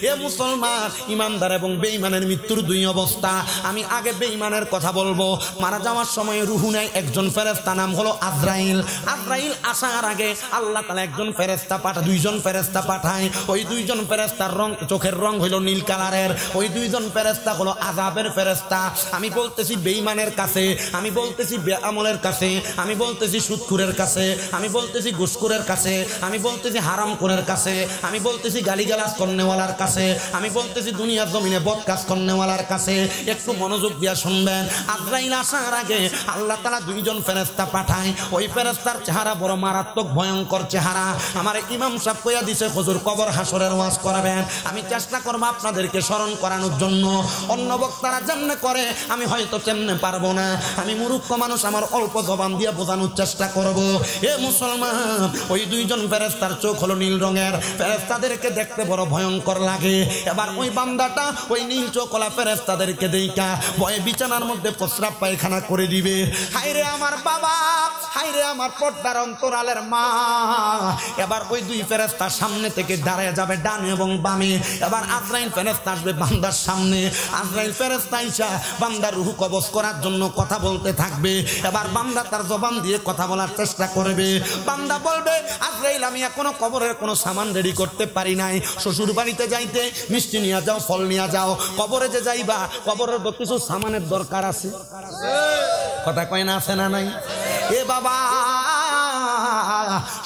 এ মুসলমান, ইমানদার এবং বেঈমানের মৃত্যুর দুই অবস্থা। আমি আগে বেঈমানের কথা বলবো। মারা যাওয়ার সময় রুহু নেয় একজন ফেরেশতা, নাম হলো আজরাইল। আজরাইল আসার আগে আল্লাহ তাআলা একজন ফেরেশতা পাঠায়, দুইজন ফেরেশতা পাঠায়। ওই দুইজন ফেরেশতার রং, চোখের রং হলো নীল কালারের। ওই দুইজন ফেরেশতা হলো আযাবের ফেরেশতা। আমি বলতেছি বেঈমানের কাছে, আমি বলতেছি বেআমলের কাছে, আমি বলতেছি সুদখোরের কাছে, আমি বলতেছি ঘুষখোরের কাছে, আমি বলতেছি হারামখোরের কাছে, আমি বলতেছি গালিগালাজ করনেওয়ালার কাছে, আমি বলতেছি দুনিয়ার জমিনে বদকাজ করনেওয়ালার কাছে। একটু মনোযোগ দিয়ে শুনবেন। আজরাইল আসার আগে আল্লাহ তাআলা দুইজন ফেরেশতা পাঠায়। ওই ফেরেশতার চেহারা বড় মারাত্মক ভয়ঙ্কর চেহারা। আমার ইমাম সাহেব কইয়া দিছে হুজুর কবর হাসরের ওয়াজ করাবেন। আমি চেষ্টা করব আপনাদেরকে স্মরণ করানোর জন্য। অন্য বক্তারা যেমনে করে আমি হয়তো তেমনে পারবো না। আমি মূর্খ মানুষ, আমার অল্প জবান দিয়ে বোঝানোর চেষ্টা করব। এ মুসলমান, ওই দুইজন ফেরেশতার চোখ হলো নীল রঙের। ফেরেশতাদেরকে দেখতে বড় ভয়ঙ্কর লাগে। এবার ওই বান্দাটা ওই নীল চোখওয়ালা ফেরেশতাদেরকে দেইখা ভয়ে বিছানার মধ্যে প্রস্রাব পায়খানা করে দিবে। হায়রে আমার বাবা, হায়রে আমার পর্দার অন্তরালের মা। এবার ওই দুই ফেরেশতা সামনে থেকে দাঁড়ায় যাবে ডান এবং বামে। এবার আজরাইল ফেরেশতা আসবে বান্দার সামনে। আজরাইল ফেরেশতা আইসা বান্দার রূহ কবজ করার জন্য কথা বলতে থাকবে। এবার বান্দা তার জবান দিয়ে কথা বলার চেষ্টা করবে। বান্দা বলবে, আজরাইল আমি এখনো কবরের কোনো সামান রেডি করতে পারি নাই। শ্বশুর বাড়িতে যাইতে মিষ্টি নিয়ে যাও, ফল নিয়ে যাও। কবরে যে যাইবা, কবরের কিছু সামানের দরকার আছে। কথা কয় না, আছে না নাই? এ বাবা,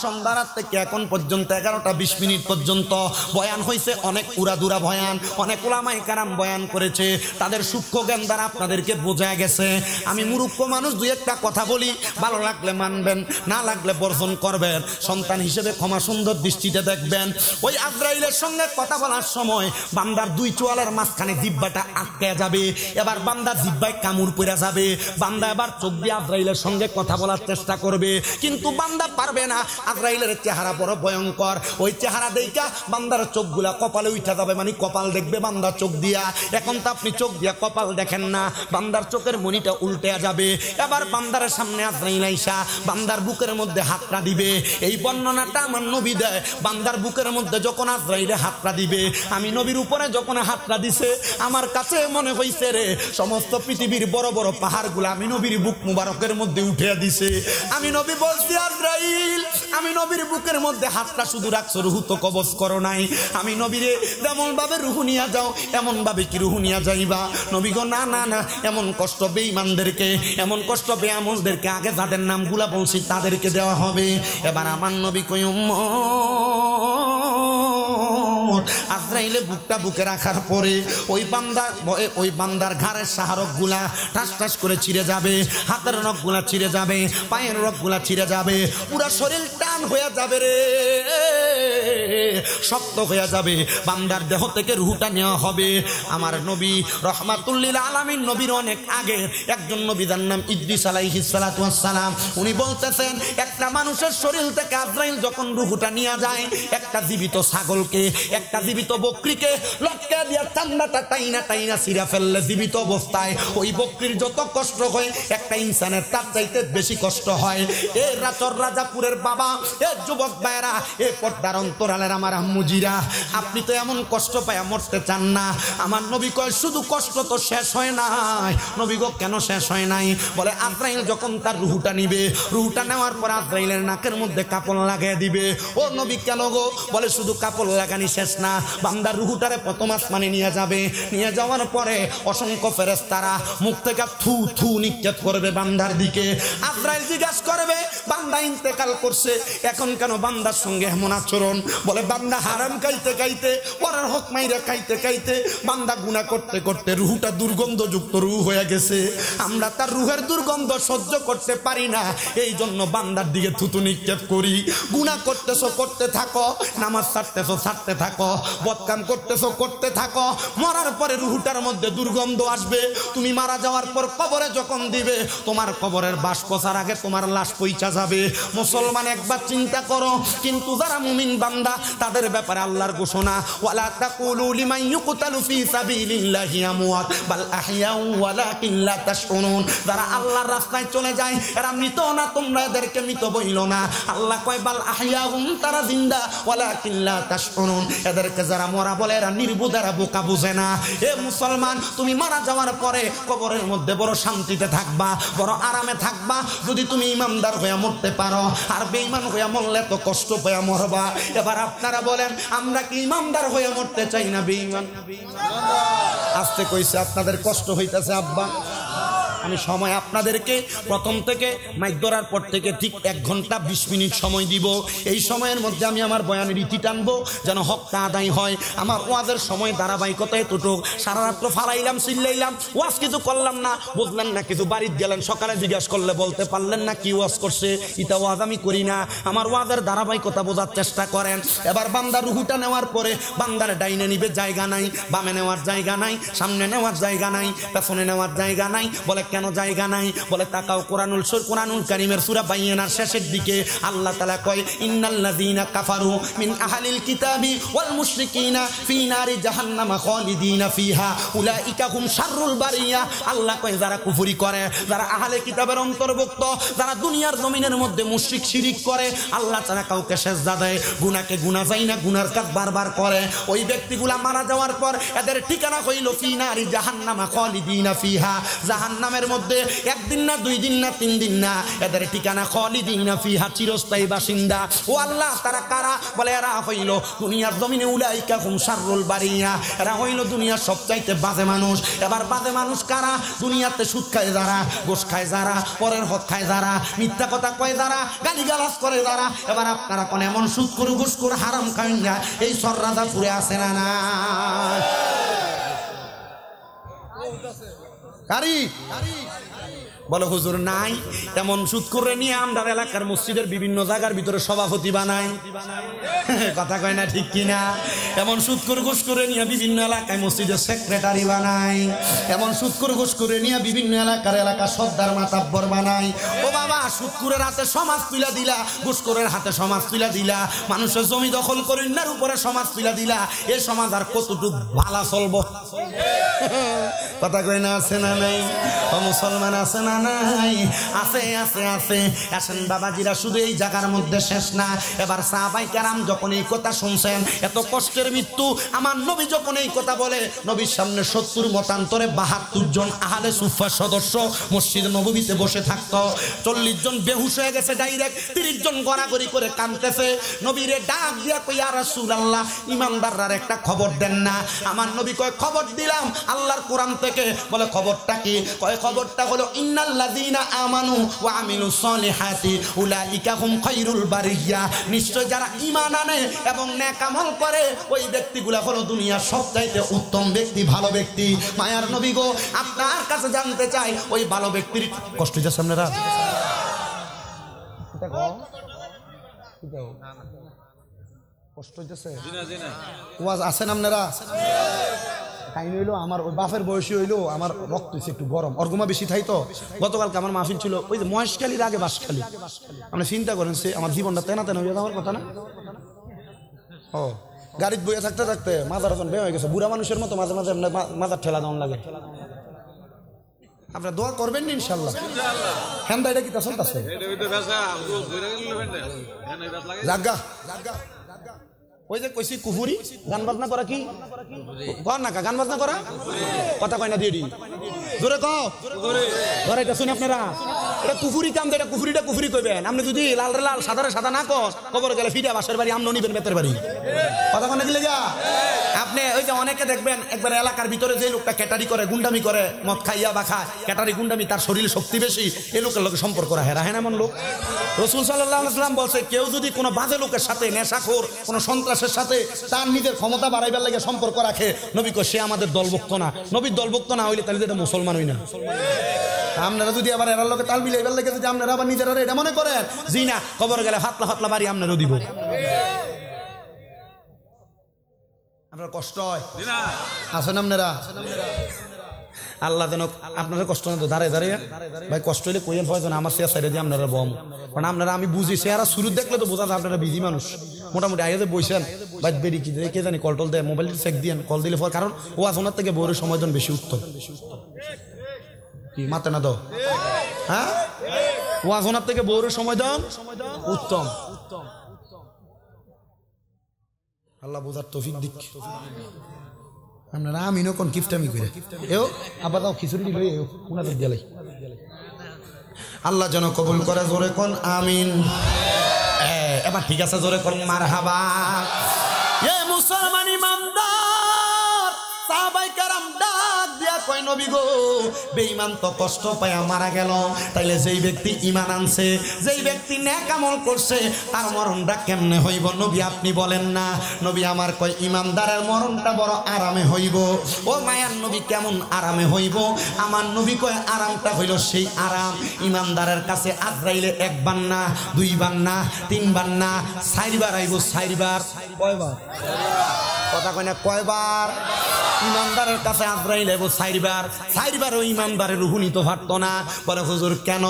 সন্ধ্যা রাত থেকে এখন পর্যন্ত 11টা 20 মিনিট পর্যন্ত বয়ান হয়েছে। অনেক উড়াদুরা বয়ান, অনেক উলামায়ে কেরাম বয়ান করেছে। তাদের সূক্ষ্ম জ্ঞান দ্বারা আপনাদেরকে বোঝা গেছে। আমি মূর্খ মানুষ, দুই একটা কথা বলি, ভালো লাগলে মানবেন, না লাগলে বর্জন করবেন। সন্তান হিসেবে ক্ষমা সুন্দর দৃষ্টিতে দেখবেন। ওই আজরাইলের সঙ্গে কথা বলার সময় বান্দার দুই চোয়ালের মাঝখানে জিহ্বাটা আটকে যাবে। এবার বান্দার জিহ্বায় কামড় পড়ে যাবে। বান্দা এবার চোখ দিয়ে আজরাইলের সঙ্গে কথা বলার চেষ্টা করবে, কিন্তু বান্দা পারবে না। আজরাইলের চেহারা বড় ভয়ঙ্কর। ওই চেহারা দেইখা বান্দার চোখগুলা কপালে উঠা যাবে, মানে কপাল দেখবে বান্দার চোখ দিয়া। এখন তো আপনি চোখ দিয়া কপাল দেখেন না, বান্দার চোখের মনিটা উল্টে যাবে। এবার বান্দার সামনে আজরাইল আইসা বান্দার বুকের মধ্যে হাতটা দিবে। এই বর্ণনাটা আমার নবী দেয়। বান্দার বুকের মধ্যে যখন আজরাইলে হাতটা দিবে, আমি নবীর উপরে যখন হাতটা দিছে, আমার কাছে মনে হইছে রে সমস্ত পৃথিবীর বড় বড় পাহাড়গুলো আমি নবীর বুক মুবারকের মধ্যে উঠে দিছে। আমি নবী বলছি, আজরাইল আমি নবীর বুকের মধ্যে হাতটা শুধু রাখছো, রুহু তো কবজ করো নাই। আমি নবীরে যেমন ভাবে রুহু নিয়া যাও, এমন ভাবে কি রুহু নিয়া যাইবা? নবী গো না না না, এমন কষ্ট বেঈমানদেরকে, এমন কষ্ট বেআমলদেরকে আগে যাদের নামগুলা বলছি তাদেরকে দেওয়া হবে। এবার আমার নবী কই, আজরাইলে বুকটা বুকে রাখার পরে ওই বান্দার ঘাড়ের সাহারক গুলা ঠাস ঠাস করে ছিঁড়ে যাবে, হাতের নখ গুলা ছিঁড়ে যাবে, পায়ের নখ গুলা ছিঁড়ে যাবে, পুরা শরীর টান হয়ে যাবে রে, শক্ত হয়ে যাবে। বান্দার দেহ থেকে রুহটা নেওয়া হবে। আমার নবী রহমাতুল লিল আলামিন, নবীর অনেক আগে একজন নবী, যার নাম ইদ্রিস আলাইহিস সালাতু ওয়াস সালাম, উনি বলতেছেন একটা মানুষের শরীর থেকে আজরাইল যখন রুহটা নিয়ে যায়, একটা জীবিত ছাগলকে, একটা জীবিত বকরিকে লটকা দিয়া চান্দাটা টাইনা টাইনা ছিঁড়া ফেললে জীবিত অবস্থায় ওই বকরির যত কষ্ট হয়, একটা ইনসানের তার চাইতে বেশি কষ্ট হয়। এ রাচর রাজাপুরের বাবা, এ যুবক ভাইরা, এ পর্দার অন্তরালের আমার আম্মুজিরা, আপনি তো এমন কষ্ট পায় মরতে চান না। আমার নবী কয় শুধু কষ্ট তো শেষ হয় নাই। নবী গো কেন শেষ হয় নাই? বলে আজরাইল যখন তার রুহটা নিবে, রুহটা নেওয়ার পর আজরাইলের নাকের মধ্যে কাপড় লাগিয়ে দিবে। ও নবী কেন গো? বলে শুধু কাপড় লাগানি শেষ না, বান্দার রুহটারে প্রথম আসমানে নিয়ে যাবে। নিয়ে যাওয়ার পরে অসংখ্য ফেরেশতারা মুখ থেকে থু থু নিক্ষেপ করবে বান্দার দিকে। আজরাইল জিজ্ঞাসা করবে, বান্দা ইন্তেকাল করছে, এখন কেন বান্দার সঙ্গে এমন আচরণ? বলে বান্দা হারাম খাইতে খাইতে, পরের হক মাইরা খাইতে খাইতে, বান্দা গুনাহ করতে করতে রুহটা দুর্গন্ধযুক্ত রুহ হয়ে গেছে। আমরা তার রুহের দুর্গন্ধ সহ্য করতে পারি না, এই জন্য বান্দার দিকে থুতু নিক্ষেপ করি। গুনাহ করতেছো করতে থাকো, নামাজ ছাড়তেছো ছাড়তে থাকো, বদকাম করতেছো করতে থাকো, মরার পরে রুহটার মধ্যে দুর্গন্ধ আসবে। তুমি মারা যাওয়ার পর কবরে যখন দিবে, তোমার কবরের বাস পচার আগে তোমার লাশ পইচা যাবে। মুসলমান একবার চিন্তা করো। কিন্তু যারা মুমিন বান্দা, তাদের ব্যাপারে আল্লাহর ঘোষণা, ওয়ালা তাকুলু লিমান ইউকতালু ফি সাবিলিল্লাহি আমওয়াত বাল আহইয়াউ ওয়ালাকিন লা তাশউরুন। যারা আল্লাহর রাস্তায় চলে যায়, এরা মৃত না, তোমরা এদেরকে মৃত বইলো না। আল্লাহ কয় বাল আহইয়াউম, তারা জিন্দা, ওয়ালাকিন লা তাশউরুন, এদেরকে যারা মরা বলে এরা নির্বোধ, এরা বোকা বুঝে না। এ মুসলমান, তুমি মারা যাওয়ার পরে কবরের মধ্যে বড় শান্তিতে থাকবা, বড় আরামে থাকবা যদি তুমি ইমানদার হয়ে মরতে পারো। আর বেঈমান হয়ে মরলে তো কষ্ট পেয়ে মরবা। এবার আপনারা বলেন, আমরা কি ইমানদার হয়ে মরতে চাই না বেঈমান? আস্তে কইছে আপনাদের কষ্ট হইতেছে আব্বা। আমি সময় আপনাদেরকে প্রথম থেকে মাইক ধরার পর থেকে ঠিক 1 ঘন্টা 20 মিনিট সময় দিব। এই সময়ের মধ্যে আমি আমার বয়ানের রীতি টানবো যেন হকটা আদায় হয়। আমার ওয়াজের সময় ধারাবাহিকতায় এতটুক। সারা রাত্র ফালাইলাম, চিল্লাইলাম, ওয়াজ কিছু করলাম না, বুঝলেন না কিছু, বাড়িতে গেলেন, সকালে জিজ্ঞাসা করলে বলতে পারলেন না কি ওয়াজ করছে। ইটা ওয়াজ আমি করি না। আমার ওয়াজের ধারাবাহিকতা বোঝার চেষ্টা করেন। এবার বান্দার রুহুটা নেওয়ার পরে বান্দার ডাইনে নিবে জায়গা নাই, বামে নেওয়ার জায়গা নাই, সামনে নেওয়ার জায়গা নাই, পেছনে নেওয়ার জায়গা নাই। বলে কেন জায়গা নাই? বলে তাকাও কোরআনুল কারীমের সূরা বাইয়িনার শেষের দিকে আল্লাহ তাআলা কয়, ইন্নাল্লাযীনা কাফারু মিন আহলিল কিতাবি ওয়াল মুশরিকিনা ফি নারি জাহান্নামা খালিদিনা ফিহা উলাইকা হুম শাররুল বারিয়া। আল্লাহ কয় যারা কুফরি করে, যারা আহলে কিতাবের অন্তর্ভুক্ত, যারা দুনিয়ার জমিনের মধ্যে মুশরিক শিরিক করে, আল্লাহ তাআলা কাউকে সেজদা দেয়, গুনাহকে গুনাহ যায় না, গুনার কাজ বারবার করে, ওই ব্যক্তিগুলা মারা যাওয়ার পর এদের ঠিকানা হইল ফি নারি জাহান্নামা খালিদিনা ফিহা। জাহান্নামের মধ্যে 1 দিন না 2 দিন না 3 দিন না, এদের ঠিকানা খালিদিনা ফিহা, চিরস্থায়ী বাসিন্দা। ও আল্লাহ, তারা কারা? বলে এরা হইল দুনিয়ার জমিনে উলাইকা হুম শাররুল বারিয়া, এরা হইল দুনিয়ার সবচাইতে বাজে মানুষ। এবার বাজে মানুষ কারা? দুনিয়াতে সুদ খায় যারা, ঘুষ খায় যারা, পরের হক খায় যারা, মিথ্যা কথা কয় যারা, গালিগালাজ করে যারা। এবার আপনারা কোন এমন সুদ করে ঘুষ করে হারাম খায় না, এই সররাজা পুরে আছে না? না কারি বলো হুজুর নাই। তেমন সুদ করে নিয়ে আমরা এলাকার মসজিদের বিভিন্ন জায়গার ভিতরে সভাপতি বানাই, কথা কয় না ঠিক কিনা? এমন সুদ করে ঘুষ করে নিয়ে বিভিন্ন এলাকায় মসজিদের সেক্রেটারি বানাই, এমন সুদ করে ঘুষ করে নিয়ে বিভিন্ন এলাকার সর্দার মাতাব্বর বানাই। ও বাবা, সুদ করে হাতে সমাজ তুলে দিলা, ঘুষ করে হাতে সমাজ তুলে দিলা, মানুষের জমি দখল করে ইন্নার উপরে সমাজ তুলে দিলা। এই সমাজ আর কতটুকু ভালো চলবো? কথা কয় না? আছে না নাই? ও মুসলমান, আছে না নাই? আছে আছে আছে। আসেন বাবাজিরা, শুধু এই জায়গার মধ্যে শেষ না। এবার সাহাবায়ে কেরাম যখন এই কথা শুনছেন, এত কষ্টের মৃত্যু, আমার নবী যখন এই কথা বলে, নবীর সামনে 70 মতান্তরে 72 জন আহলে সুফফার সদস্য মসজিদ নববীতে বসে থাকতো। 40 জন বেহুশ হয়ে গেছে ডাইরেক্ট, 30 জন গড়াগড়ি করে কাঁদতেছে। নবীরে ডাক দিয়া কই, ইয়া রাসূলুল্লাহ, ইমানদাররা একটা খবর দেন না। আমার নবী কয়, খবর দিলাম আল্লাহর কোরআন থেকে। বলে খবরটা কি? কয় খবরটা হলো, ইন্নাল্লাযীনা আমানু ওয়া আমিলুস সলিহাতি উলাইকা হুম খায়রুল বারিয়া। নিশ্চয় যারা ঈমান আনে এবং নেক আমল করে, ওই ব্যক্তিগুলা হলো দুনিয়ার সবচাইতে উত্তম ব্যক্তি, ভালো ব্যক্তি। মায়ার নবী গো, আপনার কাছে জানতে চাই, ওই ভালো ব্যক্তির কষ্ট হইছে আপনারা? কষ্ট হইতেছে? ওয়াজ আছেন আপনারা? কাহিনী হইলো, আমার ওই বাপের বয়সী হইলো, আমার রক্ত হচ্ছে একটু গরম, অর্গমা বেশি থাই তো। গতকালকে আমার মাহফিল ছিল ওই যে মহেশখালীর আগে বাঁশখালী। আপনি চিন্তা করেন, সে আমার জীবনটা তেনা তেনা হয়ে যাওয়ার কথা না? ও গাড়িতে বইয়া থাকতে থাকতে মাথার এখন বে হয়ে গেছে, বুড়া মানুষের মতো মাঝে মাঝে মাথার ঠেলা দেওয়ান লাগে। আপনারা দোয়া করবেন না ইনশাল্লাহ? হ্যাঁ এটা কি তা চলতেছে? জাগা ওই যে কইছি কুফুরি, গান বাজনা করা কি কর না? গান বাজনা করা কথা কয় না দিয়ে জোরে কও, ধরে এটা শুনে আপনারা, এটা কুফুরি কাম, এটা কুফুরিটা কুফুরি কইবেন। আপনি যদি লাল রে লাল, সাদা রে সাদা না কর, কবর গেলে ফিরে বাসের বাড়ি, আমন নিবেন বেতের বাড়ি। কথা কয় না কি লেগা? আপনি ওই যে অনেকে দেখবেন একবার এলাকার ভিতরে যে লোকটা ক্যাটারি করে, গুন্ডামি করে, মদ খাইয়া বা খায়, ক্যাটারি গুন্ডামি, তার শরীরে শক্তি বেশি, এই লোকের লোকের সম্পর্ক রাখে এমন লোক। রাসূল সাল্লাল্লাহু আলাইহি ওয়াসাল্লাম বলছে, কেউ যদি কোনো বাজে লোকের সাথে, নেশাখোর, কোনো সন্ত্রাসের সাথে তার নিজের ক্ষমতা বাড়াইবার লাগে সম্পর্ক রাখে, নবী কয় সে আমাদের দলভুক্ত না। নবীর দলভুক্ত না হইলে তাহলে এটা মুসলমান হই না। আপনারা যদি আবার এরার লোকে তাল মিলাইবার লাগে, যদি আপনারা আবার নিজেরা এটা মনে করেন জি না, কবর গেলে ফাতলা ফাতলা বাড়ি আপনারও দিব, আপনার কষ্ট হয় আছেন আপনারা? আল্লাহ যেন আপনারা কষ্ট না তো দাঁড়িয়ে দাঁড়িয়ে ভাই, কষ্ট হইলে কইয়েন প্রয়োজন, আমার সে সাইডে দিয়ে আপনারা বম। কারণ আপনারা, আমি বুঝি চেহারা শুরু দেখলে তো বোঝা যায় আপনারা বিজি মানুষ। মোটামুটি আগে যে বইছেন বাইক বেরি কি কে জানি কল টল দেয়, মোবাইল চেক দিয়েন, কল দিলে পর, কারণ ও আসনার থেকে বউরের সময় জন বেশি উত্তম। কি মাতে না তো? হ্যাঁ, ও আসনার থেকে বউরের সময় দাম উত্তম। আল্লাহ বোঝার তৌফিক দিক। আপনারা আমিনও কোন কিফটামি করে এও আবার দাও খিচুড়ি দিল এও উনাদের গেলে আল্লাহ যেন কবুল করে। জোরে কোন আমিন। এবার ঠিক আছে, জোরে কোন মারহাবা। এ মুসলমান ইমানদার সাহাবায়ে কেরাম ডাক দিয়া কয় নবী গো, বেঈমান তো কষ্ট পায়া মারা গেল, তাইলে যেই ব্যক্তি ঈমান আনছে, যেই ব্যক্তি নেক আমল করছে, তার মরণটা কেমনে হইব নবী আপনি বলেন না? নবী আমার কয় ইমানদারের মরণটা বড় আরামে হইব। ও মায়ার নবী কেমন আরামে হইব? আমার নবী কয় আরামটা হইল সেই আরাম, ইমানদারের কাছে আজরাইলে একবার না, দুইবার না, তিনবার না, 4 বার আইব। 4 বার। কয়বার? কথা কয় না কয়বার? ইমানদারের কাছে আজরাইল আইব 4 বার। 4 বারও ইমানদারের রূহ নিতে পারতো না। বলে হুজুর কেন?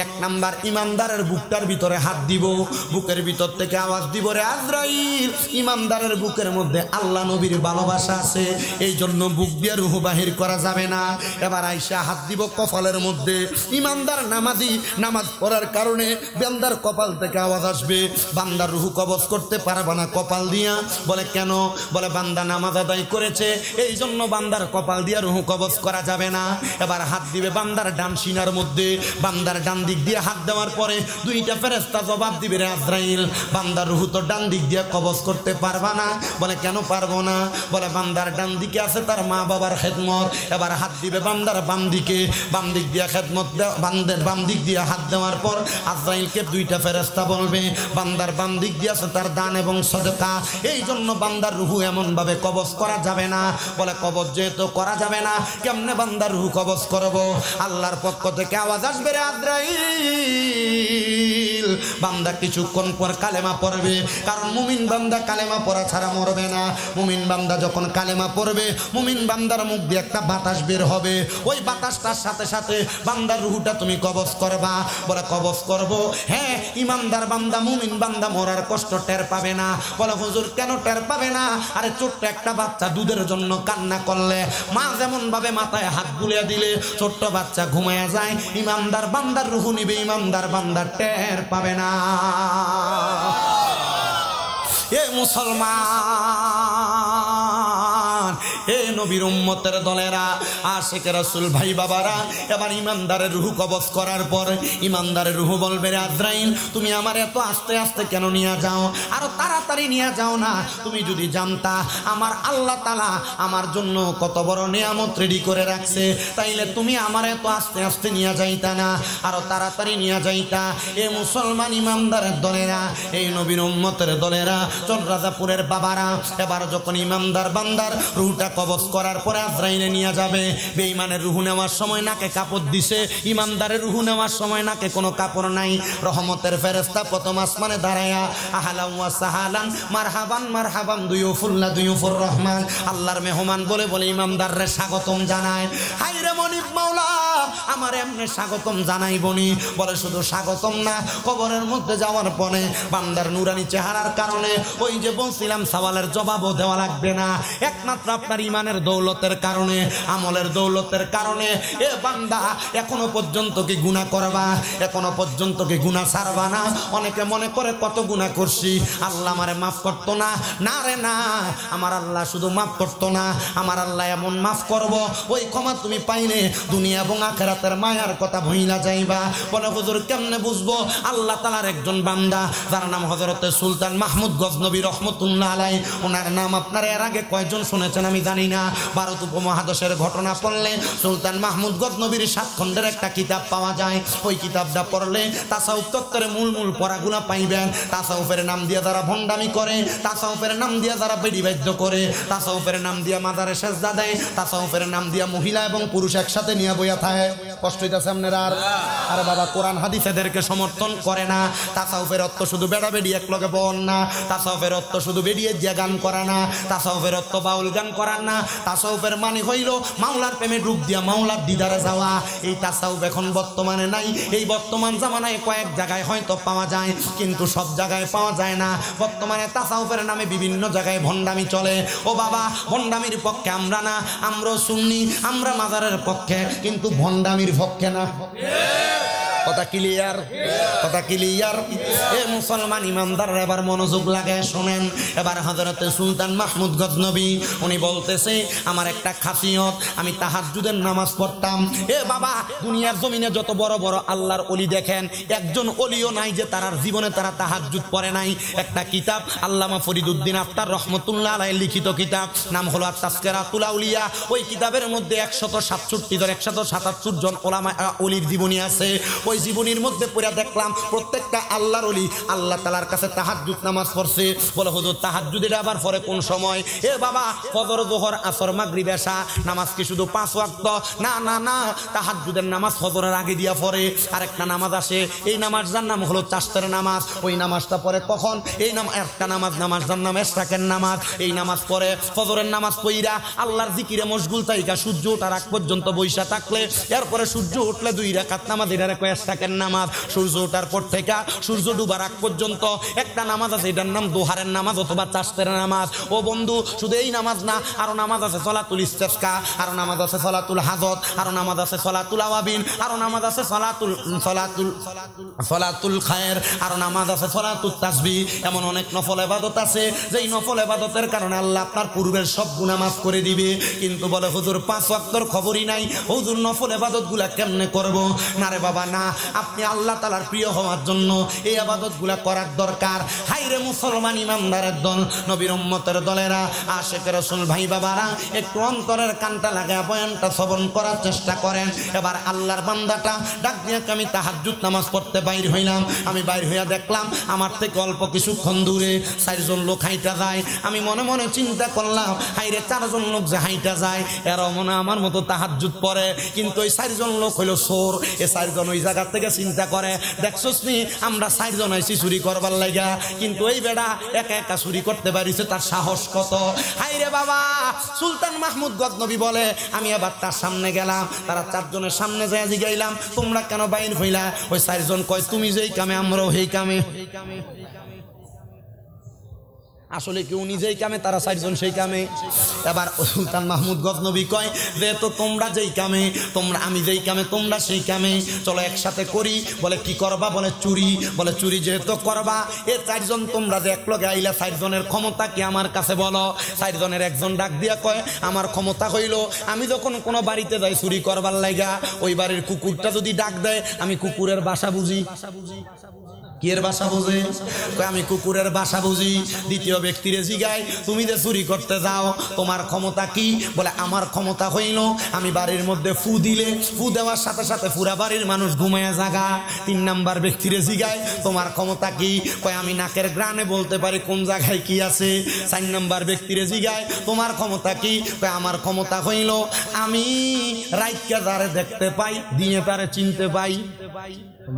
1 নাম্বার, ইমানদারের বুকটার ভিতরে হাত দিব, বুকের ভিতর থেকে আওয়াজ দিব, রে আজরাইল, ইমানদারের বুকের মধ্যে আল্লাহ নবীর ভালোবাসা আছে, এই জন্য বুক দিয়ে রূহ বাহির করা যাবে না। এবার আইসা হাত দিব কপালের মধ্যে, ইমানদার নামাজি, নামাজ পড়ার কারণে বান্দার কপাল থেকে আওয়াজ আসবে, বান্দার রূহ কবজ করতে পারবে না কপাল দিয়া। বলে কেন? বলে বান্দা নামাজ আদায় করেছে, এই জন্য বান্দার কপাল দিয়া রূহ কবজ করা যাবে না। এবার হাত দিবে বান্দার ডান সিনার মধ্যে, বান্দার ডান দিক দিয়ে হাত দেওয়ার পরে 2টা ফেরেশতা জবাব দিবে, রে আজরাইল, বান্দার রূহ তো ডান দিক দিয়ে কবজ করতে পারবা না। বলে কেন পারবো না? বলে বান্দার ডান দিকে আছে তার মা বাবার খেদমত। এবার হাত দিবে বান্দার বাম দিকে, বাম দিক দিয়ে খেদমত, বান্দার বাম দিক দিয়ে হাত দেওয়ার পর আজরাইলকে 2টা ফেরেশতা বলবে, বান্দার বাম দিক দিয়ে আছে তার দান এবং সদকা, এই জন্য বান্দার রূহ এমন ভাবে কবজ করা যাবে না। বলে কবজ যেহেতু করা যাবে না, কেমনে বান্দার রূহ কবজ করব? আল্লাহর পক্ষ থেকে আওয়াজ আসবে, রে আজরাইল, বান্দা কিছুক্ষণ পর কালেমা পড়বে, কারণ মুমিন বান্দা কালেমা পড়া ছাড়া মরবে না। মুমিন বান্দা যখন কালেমা পড়বে, মুমিন বান্দার মুখ দিয়ে একটা বাতাস বের হবে, ওই বাতাসটার সাথে সাথে বান্দার রূহটা তুমি কবজ করবা। বলে কবজ করব। হ্যাঁ, ইমানদার বান্দা, মুমিন বান্দা মরার কষ্ট টের পাবে না। বলে হুজুর কেন টের পাবে না? আরে ছোট্ট একটা বাচ্চা দুধের জন্য কান্না করলে মা যেমন ভাবে মাথায় হাত বুলিয়ে দিলে ছোট্ট বাচ্চা ঘুমায়া যায়, ইমানদার বান্দার রূহ নিবে, ইমানদার বান্দার টের পাবে না। এ মুসলমান, এ নবীর উম্মতের দলেরা, আশিক রাসূল ভাই বাবারা, এবার ইমানদারের রূহ কবজ করার পর ইমানদারের রূহ বলবে, রে আজরাইল, তুমি আমার এত আস্তে আস্তে কেন নিয়ে যাও? আরো তাড়াতাড়ি নিয়ে যাও না। তুমি যদি জানতা আমার আল্লাহ তাআলা আমার জন্য কত বড় নিয়ামত রেডি করে রাখছে, তাইলে তুমি আমার এত আস্তে আস্তে নিয়ে যাইতা না, আরো তাড়াতাড়ি নিয়ে যাইতা। এ মুসলমান ইমানদারের দলেরা, এই নবীর উম্মতের দলেরা, চন্দ্রাজাপুরের বাবারা, এবার যখন ইমানদার বান্দার রূহটা কবজ করার পরে আজরাইলে নিয়ে যাবে, বেঈমানের রূহ নেওয়ার সময় নাকে কাপড় দিছে, ইমানদারের রূহ নেওয়ার সময় নাকে কোনো কাপড় নাই। রহমতের ফেরেশতা প্রথম আসমানে দাঁড়ায়া আহলান ওয়া সাহালান, মারহাবান মারহাবান, দুয়ুফুল্লাহ দুয়ুফুর রহমান, আল্লাহর মেহমান বলে বলে ইমানদাররে স্বাগতম জানায়। হাই রে মনিব মাওলা, আমার এমনি স্বাগতম জানাইবনি। বলে শুধু স্বাগতম না, কবরের মধ্যে যাওয়ার পরে বান্দার নুরানি চেহারার কারণে, ওই যে বলছিলাম সওয়ালের জবাবও দেওয়া লাগবে না, একমাত্র আপনার ইমানের দৌলতের কারণে, আমলের দৌলতের কারণে। এ বান্দা, এখনো পর্যন্ত কি গুনাহ করবা? এখনো পর্যন্ত কি গুনাহ ছাড়বা না? অনেকে মনে করে কত গুনাহ করছি, আল্লাহ আমারে মাফ করতো না। না রে না, আমার আল্লাহ শুধু মাফ করতো না, আমার আল্লাহ এমন মাফ করব, ওই ক্ষমা তুমি পাইলে দুনিয়া এবং আখিরাতের মায়ার কথা ভুইলা যাইবা। বলে হুজুর কেমনে বুঝবো? আল্লাহ তাআলার একজন বান্দা, যার নাম হযরতে সুলতান মাহমুদ গজনবী রহমতুল্লাহ আলাইহি, ওনার নাম আপনারা এর আগে কয়জন শুনেছেন আমি জানি না। ভারত উপমহাদেশের ঘটনা পড়লে সুলতান মাহমুদ গজনবীর 7 খণ্ডের একটা কিতাব পাওয়া যায়। ওই কিতাবটা পড়লে তাসাউফ তত্ত্বের মূল মূল পড়াগুলো পাইবেন। তাসাউফের নাম দিয়ে যারা ভণ্ডামি করে, তাসাউফের নাম দিয়ে যারা বেড়িবাদ্য করে, তাসাউফের নাম দিয়ে মাজারে সেজদা দেয়, তাসাউফের নাম দিয়ে মহিলা এবং পুরুষ একসাথে নিয়ে বইয়া থাকে, কষ্ট হইতাছে আপনারা? আর বাবা, কোরআন হাদিস এদেরকে সমর্থন করে না। তাসাউফের অর্থ শুধু বেড়া বেড়ি এক লগে বল না, তাসাউফের অর্থ শুধু বেরিয়ে দিয়া গান করা না, তাসাউফের অর্থ বাউল গান করার না। তাসাউফের মানে হইল মাওলার প্রেমে ডুব দিয়া মাওলার দিদারে যাওয়া। এই তাসাউফ এখন বর্তমানে নাই। এই বর্তমান জামানায় কয়েক জায়গায় হয়তো পাওয়া যায়, কিন্তু সব জায়গায় পাওয়া যায় না। বর্তমানে তাসাউফের নামে বিভিন্ন জায়গায় ভণ্ডামি চলে। ও বাবা, ভণ্ডামির পক্ষে আমরা না, আমরা সুন্নি, আমরা মাজারের পক্ষে, কিন্তু ভণ্ডামির পক্ষে না। কথা ক্লিয়ার, কথা ক্লিয়ার। এ মুসলমান ইমানদার এবার মনোযোগ লাগে শোনেন। এবার হযরতে সুলতান মাহমুদ গজনবী উনি বলতেছে আমার একটা খাসিয়ত, আমি তাহাজ্জুদের নামাজ পড়তাম। এ বাবা, দুনিয়ার জমিনে যত বড় বড় আল্লাহর ওলি দেখেন, একজন ওলিও নাই যে তার জীবনে তারা তাহাজ্জুদ পড়ে নাই। একটা কিতাব আল্লামা ফরিদউদ্দিন আফতার রহমতুল্লাহ আলাইহি লিখিত কিতাব, নাম হলো তাসকিরাতুল আউলিয়া। ওই কিতাবের মধ্যে 177 জন ওলামা ওলির জীবনী আছে। ওই জীবনীর মধ্যে পড়ে দেখলাম প্রত্যেকটা আল্লাহর ওলি আল্লাহ তাআলার কাছে তাহাজ্জুদ নামাজ পড়ছে। বলে হুজুর তাহাজ্জুদের আবার পরে কোন সময়? এ বাবা, ফজর, যোহর, আসর, মাগরিব, এশা নামাজ কি শুধু 5 ওয়াক্ত? না না না, তাহাজ্জুদের নামাজ ফজরের আগে দিয়া পড়ে। আরেকটা নামাজ আসে, এই নামাজটার নাম হলো চাশতের নামাজ। ওই নামাজটা পড়ে কখন? এই একটা নামাজটার নাম ইশরাকের নামাজ। এই নামাজ পড়ে ফজরের নামাজ পইরা আল্লাহর জিকিরে মশগুল থাইকা সূর্য ওঠার আগ পর্যন্ত বইসা থাকলে, এরপরে সূর্য উঠলে 2 রাকাত নামাজ, এটারে কয় ইশরাকের নামাজ। সূর্য ওঠার পর থেকে সূর্য ডুবার আগ পর্যন্ত একটা নামাজ আছে, এটার নাম দোহারের নামাজ অথবা চাশতের নামাজ। ও বন্ধু, শুধু এই নামাজ না, আরো নামাজ আছে সলাতুল ইস্তিসকা, আরো নামাজ আছে সলাতুল হাজত, আরো নামাজ আছে সলাতুল আওয়াবিন, আরো নামাজ আছে সলাতুল খায়ের, আরো নামাজ আছে সলাতুল তাসবিহ। এমন অনেক নফল ইবাদত আছে যেই নফল ইবাদতের কারণে আল্লাহ আপনার পূর্বের সব গুনাহ মাফ করে দিবে। কিন্তু বলে হুজুর 5 ওয়াক্তর খবরই নাই, হুজুর নফল ইবাদতগুলা কেমনে করব? না রে বাবা না, আপনি আল্লাহ তাআলার প্রিয় হওয়ার জন্য এই ইবাদতগুলা করার দরকার। হাইরে মুসলমান ইমানদারের দল, নবীর উম্মতের দলেরা, আশিক রাসূল ভাই বাবারা, একটু অন্তরের কানটা লাগায় বয়ানটা শ্রবণ করার চেষ্টা করেন। এবার আল্লাহর বান্দাটা ডাক দিয়ে আমি তাহাজ্জুদ নামাজ পড়তে বাইর হইলাম। আমি বাইর হইয়া দেখলাম আমার থেকে অল্প কিছুক্ষণ দূরে 4 জন লোক হাইটা যায়। আমি মনে মনে চিন্তা করলাম, হাইরে 4 জন লোক যে হাইটা যায়, এরা মনে আমার মতো তাহাজ্জুদ পড়ে। কিন্তু ওই 4 জন লোক হইল চোর। এ 4 জন ওই জায়গা থেকে চিন্তা করে, দেখছস নি আমরা 4 জন আইছি চুরি করবার লাগা, কিন্তু এই বেড়া একা একা চুরি করতে পারিছে, তার সাহস কত! হাইরে বাবা, সুলতান মাহমুদ গজনবী বলে আমি আবার তার সামনে গেলাম। তারা 4 জনের সামনে যায় জিগাইলাম, তোমরা কেন বাইর হইলা? ওই 4 জন কয় তুমি যেই কামে আমরাও সেই কামে। আসলে কেউ নিজেই কামে, তারা 4 জন সেই কামে। এবার সুলতান মাহমুদ গজনবী কয় যে তো তোমরা যেই কামে, আমি যেই কামে, তোমরা সেই কামে, চলো একসাথে করি। বলে কি করবা? বলে চুরি। বলে চুরি যেহেতু করবা, এ 4 জন তোমরা যে একলগে আইলা, 4 জনের ক্ষমতা কি আমার কাছে বলো। 4 জনের একজন ডাক দিয়া কয় আমার ক্ষমতা হইল আমি যখন কোনো বাড়িতে যাই চুরি করবার লাগা, ওই বাড়ির কুকুরটা যদি ডাক দেয় আমি কুকুরের বাসা বুঝি। কি এর বাসা বুঝে? আমি কুকুরের বাসা বুঝি। দ্বিতীয় ব্যক্তিরে জিগায় তুমি যে চুরি করতে যাও তোমার ক্ষমতা কি? বলে আমার ক্ষমতা হইল আমি বাড়ির মধ্যে ফু দিলে, ফু দেওয়ার সাথে সাথে পুরা বাড়ির মানুষ ঘুমায়া জাগা। 3 নাম্বার ব্যক্তিরে জিগায় তোমার ক্ষমতা কি? কয় আমি নাকের গ্রানে বলতে পারি কোন জায়গায় কি আছে। 4 নাম্বার ব্যক্তিরে জিগায় তোমার ক্ষমতা কি? কয় আমার ক্ষমতা হইল আমি রাইতকে যারে দেখতে পাই দিয়ে তারে চিনতে পাই।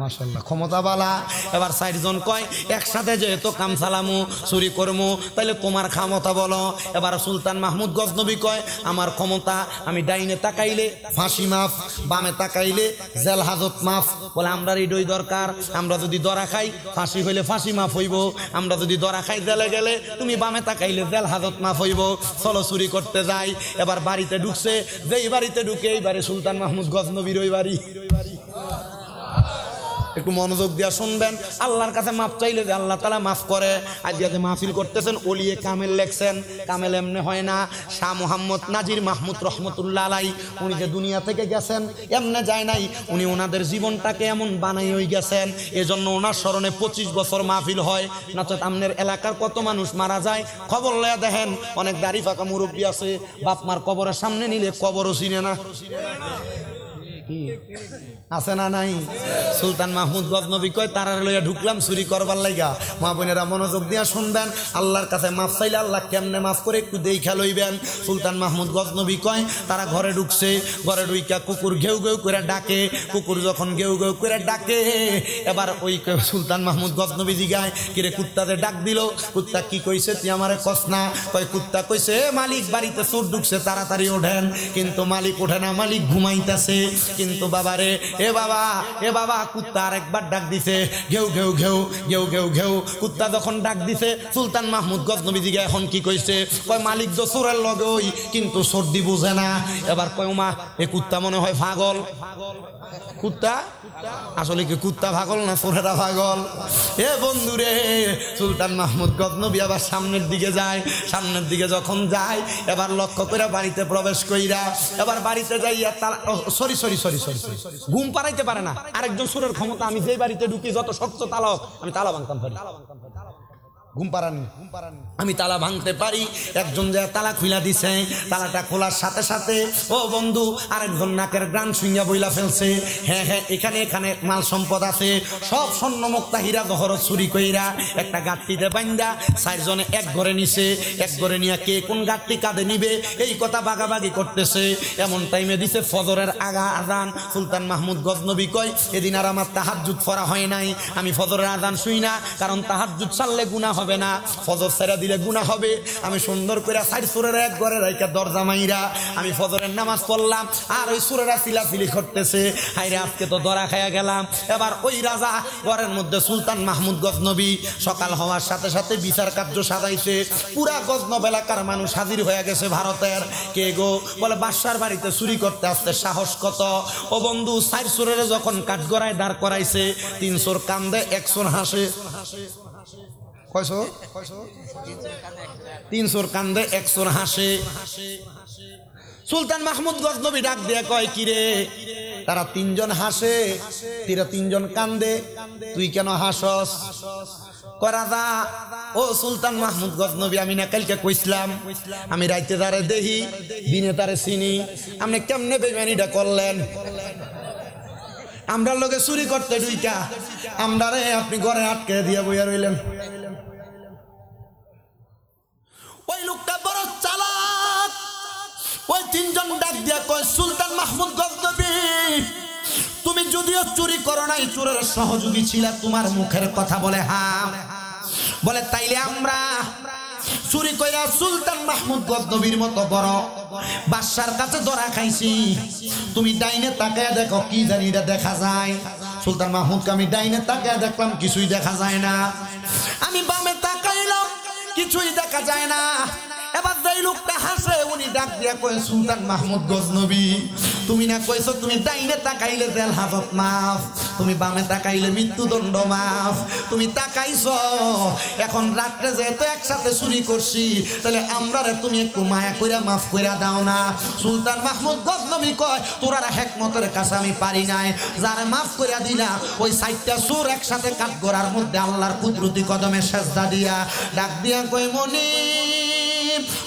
মাশাআল্লাহ, ক্ষমতা বালা। এবার 4 জন কয় একসাথে যেহেতু কাম চালামু, চুরি করমু, তাইলে তোমার ক্ষমতা বলো। এবার সুলতান মাহমুদ গজনবী কয় আমার ক্ষমতা আমি ডাইনে তাকাইলে ফাঁসি মাফ, বামে তাকাইলে জেল হাজত মাফ। বলে আমরা এটাই দরকার, আমরা যদি ধরা খাই ফাঁসি হইলে ফাঁসি মাফ হইব, আমরা যদি ধরা খাই জেলে গেলে তুমি বামে তাকাইলে জেল হাজত মাফ হইব। চলো চুরি করতে যাই। এবার বাড়িতে ঢুকছে, যেই বাড়িতে ঢুকে এইবারে সুলতান মাহমুদ গজনবীর ওই বাড়ি। একটু মনোযোগ দিয়া শুনবেন, আল্লাহর কাছে মাফ চাইলে যে আল্লাহ তাআলা মাফ করে। আজকে যে মাহফিল করতেছেন ওলিয়ে কামেল লেখছেন, কামেল এমনি হয় না। শাহ মোহাম্মদ নাজির মাহমুদ রহমতুল্লাহ আলাই উনি যে দুনিয়া থেকে গেছেন এমনি যায় নাই, উনি ওনাদের জীবনটাকে এমন বানাই হয়ে গেছেন। এজন্য ওনার স্মরণে 25 বছর মাহফিল হয়। নাচত আমনের এলাকার কত মানুষ মারা যায় খবর লয়া দেখেন, অনেক দাড়ি ফাঁকা মুরব্বী আছে, বাপ মার কবরের সামনে নিলে কবরও চিনে না। আছে না নাই? সুলতান মাহমুদ গজনবী কয় তারা লইয়া ঢুকলাম চুরি করবার লাগা। মা বোনেরা মনোযোগ দিয়া শুনবেন, আল্লাহর কাছে মাফ চাইলে আল্লাহ কেমনে মাফ করে একটু দেখা লইবেন। সুলতান মাহমুদ গজনবী কয় তারা ঘরে ঢুকছে, ঘরে ঢুইকা কুকুর ঘেউ ঘেউ করে ডাকে। কুকুর যখন ঘেউ ঘেউ করে ডাকে, এবার ওই সুলতান মাহমুদ গজনবী জিগায় কিরে কুত্তাদের ডাক দিল, কুত্তা কি কইছে তুই আমারে কস না? কয় কুত্তা কইছে মালিক বাড়িতে চোর ঢুকছে তাড়াতাড়ি ওঠেন। কিন্তু মালিক ওঠে না, মালিক ঘুমাইতেছে। কিন্তু বাবা রে, এ বাবা কুত্তা আরেকবার ডাক দিছে, ঘেউ ঘেউ ঘেউ ঘেউ ঘেউ ঘেউ। কুত্তা যখন ডাক দিছে সুলতান মাহমুদ গজনবী দিকে এখন কি কইছে? কয় মালিক তো চোরের লগে ওই, কিন্তু সর্দি বুঝে না। এবার কয় মা এ কুত্তা মনে হয় পাগল। কুত্তা আসলে কি কুত্তা পাগল না চোরেরা পাগল? এ বন্ধুরে, সুলতান মাহমুদ গজনবী আবার সামনের দিকে যায়। সামনের দিকে যখন যায় এবার লক্ষ্য করে বাড়িতে প্রবেশ কইরা এবার বাড়িতে যাইয়া সরি ঘুম পাড়াইতে পারে না। আরেকজন সুরের ক্ষমতা, আমি যেই বাড়িতে ঢুকি যত শক্ত তালাক আমি তালা ভাঙতাম পারি, ঘুম পাড়ানি আমি তালা ভাঙতে পারি। একজন যে তালা খুইলা দিছে, তালাটা খোলার সাথে সাথে ও বন্ধু আরেকজন নাকের গ্রান শুইয়া বইলা ফেলছে, হ্যাঁ এখানে মাল সম্পদ আছে, সব স্বর্ণ মুক্তা হীরা জহরত চুরি কইরা একটা গাঁটটিতে বাইন্দা 4 জনে এক ঘরে নিছে। এক ঘরে নিয়ে কে কোন গাঁটটি কাঁধে নিবে এই কথা ভাগাভাগি করতেছে। এমন টাইমে দিছে ফজরের আগা আজান। সুলতান মাহমুদ গজনবী কয়, এদিন আর আমার তাহাজ্জুদ পড়া হয় নাই, আমি ফজরের আজান শুই না, কারণ তাহাজ্জুদ ছাড়লে গুনাহ হবে না, ফজর ছেড়ে দিলে গুনাহ হবে। আমি সুন্দর করে 4 সুরের এক ঘরে রাইখা দরজা মাইরা আমি ফজরের নামাজ পড়লাম, আর ওই সুরেরা চিলাচিলি করতেছে, হাইরে আজকে তো ধরা খাইয়া গেলাম। এবার ওই রাজা ঘরের মধ্যে সুলতান মাহমুদ গজনবী সকাল হওয়ার সাথে সাথে বিচার কার্য সাজাইছে। পুরা গজনব এলাকার মানুষ হাজির হয়ে গেছে ভারতের। কে গো? বলে বাদশার বাড়িতে চুরি করতে আসতে সাহস কত? ও বন্ধু, 4 সুরের যখন কাঠগড়ায় দাঁড় করাইছে, 3 সুর কান্দে 1 সুর হাসে। 3 সুর কান্দে 1 সুর হাসে। সুলতান মাহমুদ গজনবী ডাক দিয়ে কয়, কিরে তারা 3 জন হাসে, তিরা 3 জন কান্দে, তুই কেন হাসস? রাজা, ও সুলতান মাহমুদ গজনবী, আমি না কালকে কইছিলাম আমি রাইতে তারে দেখি, দিনে তারে চিনি, আপনি কেমনে বেইমানিটা করলেন? আমরা লোকে চুরি করতে ঢুইকা আমরা রে আপনি ঘরে আটকে দিয়ে বইয়া রইলেন। ওই লোকটা বড় চালাক। ওই 3 জন ডাক দিয়া কয়, সুলতান মাহমুদ গজনবী, তুমি যদিও চুরি করো নাই, চোরের সহযোগী ছিলা, তোমার মুখের কথা বলে হ্যাঁ। বলে তাইলে আমরা চুরি কইরা সুলতান মাহমুদ গজনবীর মতো বড় বাদশার কাছে ধরা খাইছি। তুমি ডাইনে তাকায় দেখো, কি জানি এটা দেখা যায়। সুলতান মাহমুদকে আমি ডাইনে তাকায় দেখলাম, কিছুই দেখা যায় না। আমি বামে তাকাইলাম, কিছুই দেখা যায় না। এবার যেই লোকটা হাসে উনি ডাক দিয়া কয়, সুলতান মাহমুদ গজনবী, তুমি না কইছো তুমি ডাইনে তাকাইলে জেল হাজত মাফ, তুমি বামে তাকাইলে মৃত্যুদণ্ড মাফ, তুমি তাকাইছো। এখন রাত্রে যেহেতু একসাথে চুরি করছি, তাহলে আমরারে তুমি একটু মায়া কইরা মাফ কইরা দাও না। সুলতান মাহমুদ গজনবী কয়, তোরার হেকমতের কাছে আমি পারি নাই, যারে মাফ কইরা দিলা ওই 4টা চোর একসাথে কাঠগড়ার মধ্যে আল্লাহর কুদরতি কদমে সেজদা দিয়া ডাক দিয়া কয়, মনি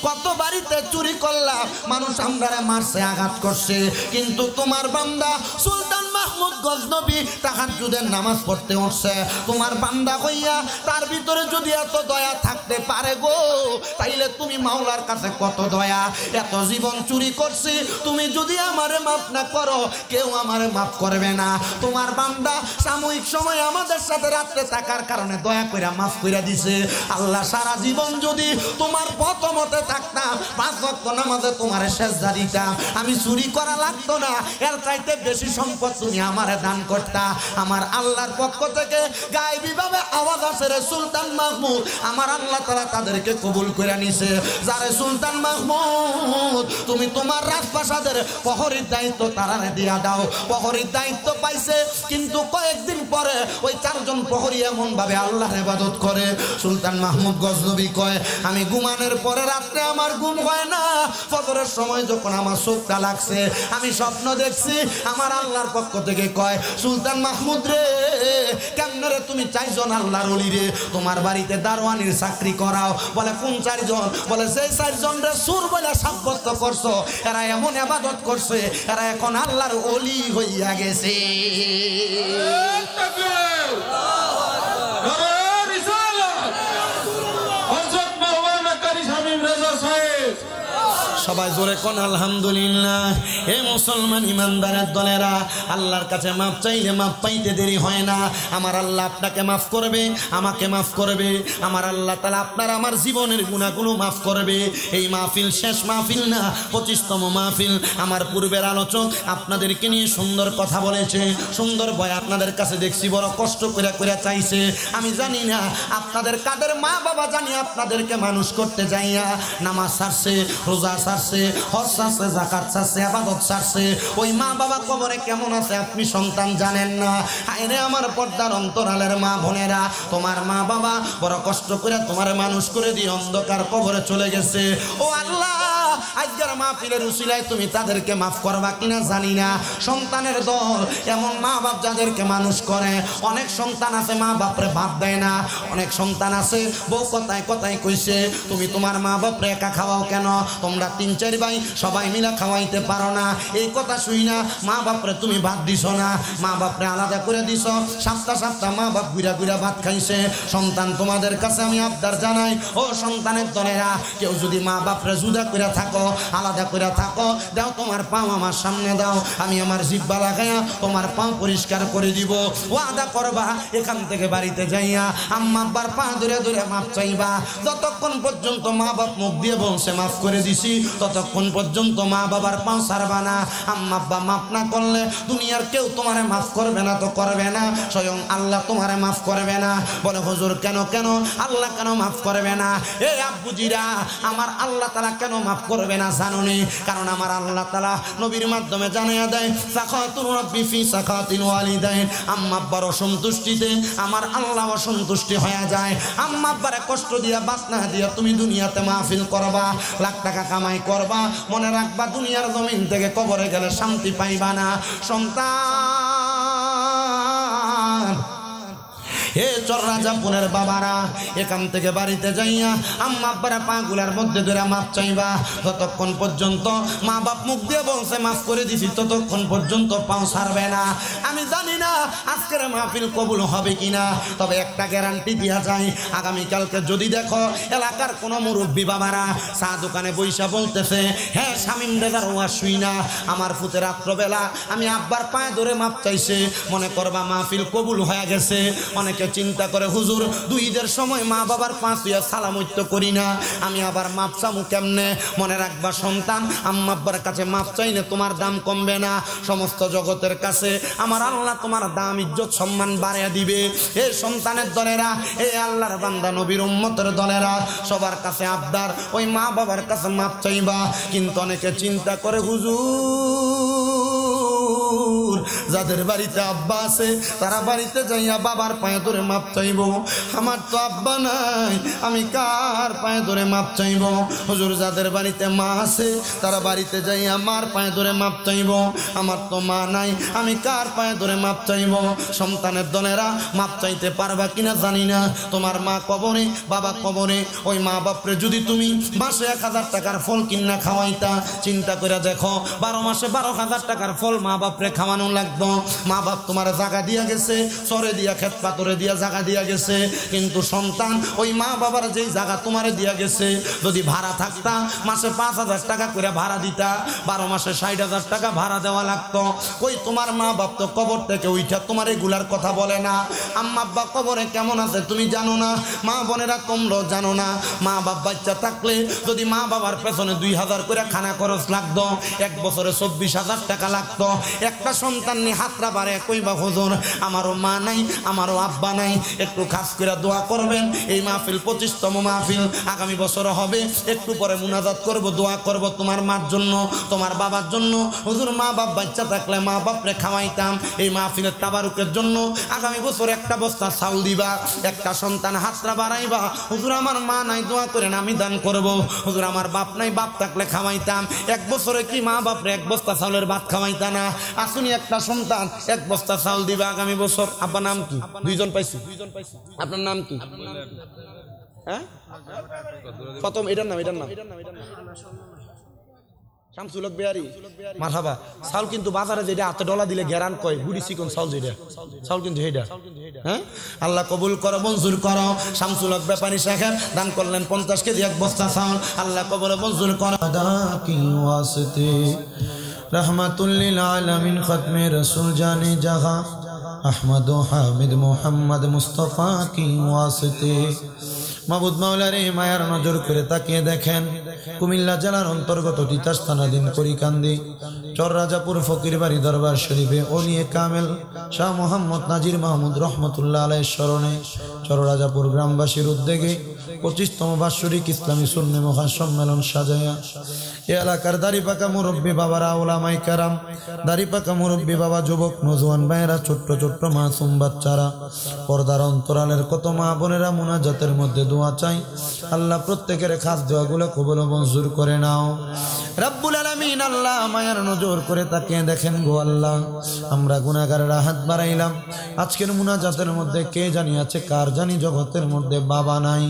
কত বাড়িতে চুরি করলাম, মানুষ আমরারে মারছে, আঘাত করছে, কিন্তু তোমার বান্দা সুলতান মাহমুদ গজনবী তাহাজ্জুদের নামাজ পড়তে উঠছে। তোমার বান্দা হইয়া তার ভিতরে যদি এত দয়া থাকতে পারে গো, তাইলে তুমি মাওলার কাছে কত দয়া। এত জীবন চুরি করছি, তুমি যদি আমারে মাফ না করো, কেউ আমারে মাফ করবে না। তোমার বান্দা সাময়িক সময় আমাদের সাথে রাত্রে থাকার কারণে দয়া কইরা মাফ কইরা দিছে। আল্লাহ সারা জীবন যদি তোমার পথমতে থাকতাম, 5 ওয়াক্ত নামাজে তোমারে সেজদা দিতাম, আমি চুরি করা লাগতো না, এর চাইতে বেশি সম্পদ তুমি আমারে দান করতা। আমার আল্লাহর পক্ষ থেকে গায়েবী ভাবে আওয়াজ আসে, রে সুলতান মাহমুদ, আমার আল্লাহ তাআলা তাদেরকে কবুল করে নিছে। যারে সুলতান মাহমুদ তুমি তোমার রাজপ্রাসাদের প্রহরীর দায়িত্ব তারারে দিয়া দাও। প্রহরীর দায়িত্ব পাইছে, কিন্তু কয়েকদিন পরে ওই 4 জন প্রহরী এমন ভাবে আল্লাহর ইবাদত করে। সুলতান মাহমুদ গজনবী কয়, আমি ঘুমানোর পরে রাত্রে আমার ঘুম হয় না, ফজরের সময় যখন আমার চোখটা লাগছে আমি স্বপ্ন দেখছি। আমার আল্লাহর পক্ষ থেকে কয়, সুলতান মাহমুদ রে, কেমনে রে তুমি 4 জন আল্লাহর ওলি রে তোমার বাড়িতে দারোয়ানির চাকরি করাও? বলে কোন 4 জন? বলে সেই 4 জন রে সুর বলে সাব্যস্ত করছো, এরা এমন ইবাদত করছে, এরা এখন আল্লাহর ওলি হইয়া গেছে। সবাই জোরে কোন আলহামদুলিল্লাহ। হে মুসলমান ইমানদারের দলেরা, আল্লাহর কাছে মাফ চাইলে মাফ পাইতে দেরি হয় না। আমার আল্লাহ আপনাকে মাফ করবে, আমাকে মাফ করবে। আমার আল্লাহ তাআলা আপনার আমার জীবনের গুনাহগুলো মাফ করবে। এই মাহফিল শেষ মাহফিল না, 25তম মাহফিল। আমার পূর্বের আলোচক আপনাদেরকে নিয়ে সুন্দর কথা বলেছে, সুন্দর ভয় আপনাদের কাছে দেখছি, বড় কষ্ট করে করে চাইছে। আমি জানি না আপনাদের কাদের মা বাবা জানি আপনাদেরকে মানুষ করতে যাইয়া নামাজ ছাড়ছে, রোজা ছাড়ছে, ছাড়ছে, হজ ছাড়ছে, যাকাত ছাড়ছে, ইবাদত ছাড়ছে, ওই মা বাবা কবরে কেমন আছে আপনি সন্তান জানেন না। আরে আমার পর্দার অন্তরালের মা বোনেরা, তোমার মা বাবা বড় কষ্ট করে তোমার মানুষ করে দিয়ে অন্ধকার কবরে চলে গেছে। ও আল্লাহ, আজকের মাহফিলের উসিলায় তুমি তাদেরকে মাফ করবা কিনা জানি না। সন্তানের দল এমন মা বাপ যাদেরকে মানুষ করে, অনেক সন্তান আছে মা বাপরে ভাত দেয় না, অনেক সন্তান আছে বউ কথায় কথায় কইছে তুমি তোমার মা বাপরে একা খাওয়াও কেন, তোমরা 3-4 ভাই সবাই মিলে খাওয়াইতে পারো না। এই কথা শুই না মা বাপরে তুমি ভাত দিছো না, মা বাপরে আলাদা করে দিছো, সপ্তাহ মা বাপ গুড়া গুড়া ভাত খাইছে। সন্তান তোমাদের কাছে আমি আবদার জানাই, ও সন্তানের দলেরা, কেউ যদি মা বাপরে জুদা করে থাকো, আলাদা করে থাকো, দাও তোমার পাও আমার সামনে দাও, আমি আমার জিহ্বা লাগাইয়া তোমার পাও পরিষ্কার করে দিব। ওয়াদা করবা এখান থেকে বাড়িতে যাইয়া আম্মা আব্বার পা ধরে ধরে মাপ চাইবা। যতক্ষণ পর্যন্ত মা বাপ মুখ দিয়ে বলছে মাফ করে দিছি, ততক্ষণ পর্যন্ত মা বাবার পাও ছাড়বা না। আম্মা আব্বা মাফ না করলে দুনিয়ার কেউ তোমারে মাফ করবে না, তো করবে না, স্বয়ং আল্লাহ তোমারে মাফ করবে না। বলে হুজুর কেন কেন আল্লাহ কেন মাফ করবে না? এ আব্বুজিরা, আমার আল্লাহ তাআলা কেন মাফ করবে না জানোনি? কারণ আমার আল্লাহ তাআলা নবীর মাধ্যমে জানিয়ে দেয়, সাখাতুর রাব্বি ফি সাখাতিল ওয়ালিদাইন, আম্মা আব্বার অসন্তুষ্টিতে আমার আল্লাহ অসন্তুষ্টি হয়ে যায়। আম্মা আব্বারে কষ্ট দিয়া বাসনা দিয়া তুমি দুনিয়াতে মাহফিল করবা, লাখ টাকা কামাই করবা, মনে রাখবা দুনিয়ার জমিন থেকে কবরে গেলে শান্তি পাইবা না। সন্তান, হে চররাজাপুরের বাবারা, এখান থেকে বাড়িতে যাইয়া আম্মা আব্বারা পাগুলার মধ্যে ধরে মাপ চাইবা। ততক্ষণ পর্যন্ত মা বাপ মুখ দিয়ে বলছে মাফ করে দিছি, ততক্ষণ পর্যন্ত পাও ছাড়বে না। আমি জানি না আজকের মাহফিল কবুল হবে কিনা, তবে একটা গ্যারান্টি দিয়া যায়, আগামীকালকে যদি দেখো এলাকার কোনো মুরব্বী বাবারা চা দোকানে বৈশা বলতেছে, হ্যাঁ শামীম রেজার ওয়াজ শুই না, আমার ফুতে রাত্রবেলা আমি আব্বার পায়ে ধরে মাপ চাইছে, মনে করবা মাহফিল কবুল হয়ে গেছে। অনেকে চিন্তা করে হুজুর 2 ঈদের সময় মা বাবার পাঁচ হইয়া সালামত্য করি না, আমি আবার মাপ চামু কেমনে? মনে রাখবা সন্তান, আম্মা আব্বার কাছে মাপ চাইলে তোমার দাম কমবে না, সমস্ত জগতের কাছে আমার আল্লাহ তোমার দাম ইজ্জত সম্মান বাড়িয়ে দিবে। এই সন্তানের দলেরা, এই আল্লাহর বান্দা নবীর উম্মতের দলেরা, সবার কাছে আবদার ওই মা বাবার কাছে মাপ চাইবা। কিন্তু অনেকে চিন্তা করে হুজুর যাদের বাড়িতে আব্বা আছে তারা বাড়িতে যাইয়া বাবার পায়ে ধরে মাপ চাইব, আমার তো আব্বা নাই, আমি কার পায়ে ধরে মাপ চাইব? হুজুর যাদের বাড়িতে মা আছে তারা বাড়িতে যাইয়া মার পায়ে ধরে মাপ চাইব, আমার তো মা নাই, আমি কার পায়ে ধরে মাপ চাইব? সন্তানের দলেরা, মাপ চাইতে পারবা কিনা জানি না। তোমার মা কবরে, বাবা কবরে, ওই মা বাপরে যদি তুমি মাসে 1000 টাকার ফল কিনা খাওয়াইতা, চিন্তা করে দেখো 12 মাসে 12,000 টাকার ফল মা বাপরে খাওয়ানো লাগতো। মা বাপ তোমার জায়গা দিয়া গেছে, সরে দিয়া ক্ষেত পাথরে দিয়া জায়গা দিয়া গেছে, কিন্তু সন্তান ওই মা বাবার যেই জায়গা তোমারে দিয়া গেছে, যদি ভাড়া থাকতা মাসে 5,000 টাকা করে ভাড়া দিতা, 12 মাসে 60,000 টাকা ভাড়া দেওয়া লাগতো। ওই তোমার মা বাপ তো কবর থেকে উঠা তোমার এগুলার কথা বলে না। আম্মা আব্বা কবরে কেমন আছে তুমি জানো না, মা বোনেরা তোমরাও জানো না। মা বাপ বাচ্চা থাকলে যদি মা বাবার পেছনে 2,000 করে খানা খরচ লাগতো, 1 বছরে 24,000 টাকা লাগতো। একটা সন্তান নিয়ে হাতরা বাড়ে কইবা হুজুর আমারও মা নাই, আমারও আব্বা নাই, একটু খাস করে দোয়া করবেন। এই মাহফিল 25তম মাহফিল, আগামী বছর হবে, একটু পরে মুনাজাত করব, দোয়া করব তোমার মার জন্য, তোমার বাবার জন্য। হুজুর মা বাপ বাচ্চা থাকলে মা বাপরে খাওয়াইতাম, এই মাহফিলের তাবারুকের জন্য আগামী বছর 1 বস্তা চাউল দিবা। একটা সন্তান হাতরা বাড়াইবা, হুজুর আমার মা নাই, দোয়া করেন আমি দান করব। হুজুর আমার বাপ নাই, বাপ থাকলে খাওয়াইতাম। 1 বছরে কি মা বাপরে 1 বস্তা চাউলের ভাত খাওয়াইতা না? আসুনি একটা সন্তান 1 বস্তা চাউল দিবা আগামী বছর। আব্বা নাম কি? 2 জন পাইছি। আপনার নাম কি? হ্যাঁ প্রথম এটার নাম শামসুল হক বিহারি। মারহাবা। চাউল কিন্তু বাজারে যেটা হাতে ডলা দিলে গ্যারান কয় বুড়ি চিকন চাউল, যেটা চাউল কিন্তু হেডা। হ্যাঁ আল্লাহ কবুল করো, মঞ্জুর করো। শামসুল হক ব্যাপারী সাহেব দান করলেন 50 কেজি 1 বস্তা চাউল, আল্লাহ কবুল মঞ্জুর করো। रहमतुल लिल आलमीन खत्मे रसूल जाने जहां अहमद हामिद मोहम्मद मुस्तफ़ा की वास्ते মাবুদ মাওলারে মায়ার নজর করে তাকিয়ে দেখেন, কুমিল্লা জেলার অন্তর্গত তিতাস থানাধীন করিকান্দি চররাজাপুর ফকির বাড়ি দরবার শরীফে ওলিয়ে কামেল শাহ মোহাম্মদ নাজির মাহমুদ রহমতুল্লাহ আলাইহির স্মরণে চররাজাপুর গ্রামবাসীর উদ্যোগে 25তম বাৎসরিক ইসলামী সুন্নি মহাসম্মেলন সাজায়া এ এলাকার দাড়ি পাকা মুরব্বী বাবারা, ওলামায়ে কেরাম, দাড়ি পাকা মুরব্বী বাবা, যুবক নওজোয়ান ভাইয়েরা, ছোট্ট ছোট্ট মাসুম বাচ্চারা, পর্দার অন্তরালের কত মা বোনেরা মুনাজাতের মধ্যে দোয়া চাই। আল্লাহ প্রত্যেকের খাস দোয়াগুলো কবুল ও মঞ্জুর করে নাও রব্বুল আলামিন। আল্লাহ মায়ার নজর করে তাকিয়ে দেখেন গো আল্লাহ, আমরা গুনাহগাররা হাত বাড়াইলাম। আজকের মুনাজাতের মধ্যে কে জানি আছে, কার জানি জগতের মধ্যে বাবা নাই।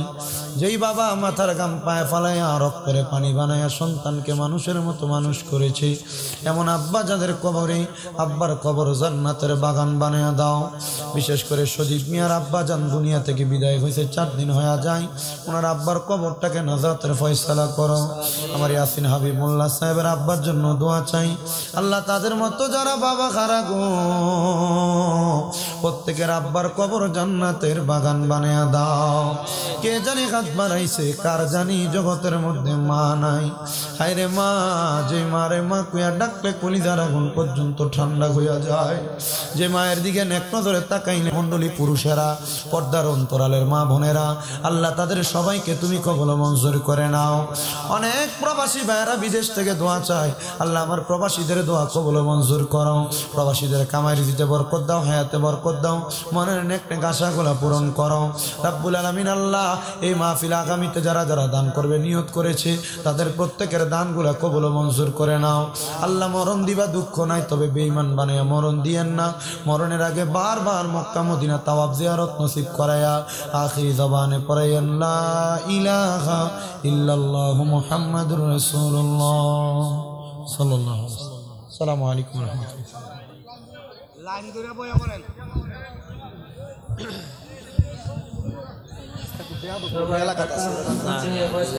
যেই বাবা মাথার গাম পায়ে ফালাইয়া রক্তের পানি বানাইয়া সন্তানকে মানুষের মতো মানুষ করেছে, এমন আব্বা যাদের কবরে, আব্বার কবর জান্নাতের বাগান বানাইয়া দাও। বিশেষ করে সজীব মিয়ার আব্বা জান দুনিয়া থেকে বিদায় হয়েছে 4 দিন হয়ে যায়, ওনার আব্বার কবরটাকে নাজাতের ফয়সালা করো। আমার ইয়াসিন হাবিব মোল্লা সাহেবের আব্বার জন্য দোয়া চাই। আল্লাহ তাদের মতো যারা বাবা খারা গো, প্রত্যেকের আব্বার কবর জান্নাতের বাগান বানাইয়া দাও। কে জানি হাত বাড়াইছে, কার জানি জগতের মধ্যে মা নাই। হায়রে মা, যে মারে মা কুয়া ডাকলে কলিজার আগুন পর্যন্ত ঠান্ডা হইয়া যায়। যে মায়ের দিকে নেক নজরে তাকাইলে মণ্ডলী পুরুষেরা, পর্দার অন্তরালের মা বোনেরা, আল্লাহ তাদের সবাইকে তুমি কবুল মঞ্জুর করে নাও। অনেক প্রবাসী ভাইয়েরা বিদেশ থেকে দোয়া চায়, আল্লাহ আমার প্রবাসীদের দোয়া কবুল মঞ্জুর করো। প্রবাসীদের কামাই রিজিতে বরকত দাও, হায়াতে বরকত দাও, মনের নেক নেক আশাগুলো পূরণ করো রব্বুল আলামিন। আল্লাহ এই মাহফিল আগামীতে যারা যারা দান করবে নিয়ত করেছে, তাদের প্রত্যেকের দানগুলো কবুল মঞ্জুর করে নাও। আল্লাহ মরণ দিবা দুঃখ নাই, তবে বেঈমান বানায়া মরণ দিয়েন না। মরণের আগে বারবার মক্কা মদিনা তাওয়াফ জিয়ারত নসিব করায়া আখিরি জবানে পড়াইয়েন লা ইলাহা ইল্লাল্লাহু মুহাম্মাদুর রাসূলুল্লাহ সাল্লাল্লাহু আলাইহি ওয়াসাল্লাম। আসসালামু আলাইকুম ওয়া রাহমাতুল্লাহ। লাইন ধরে বয়া করেন। এলাকাতে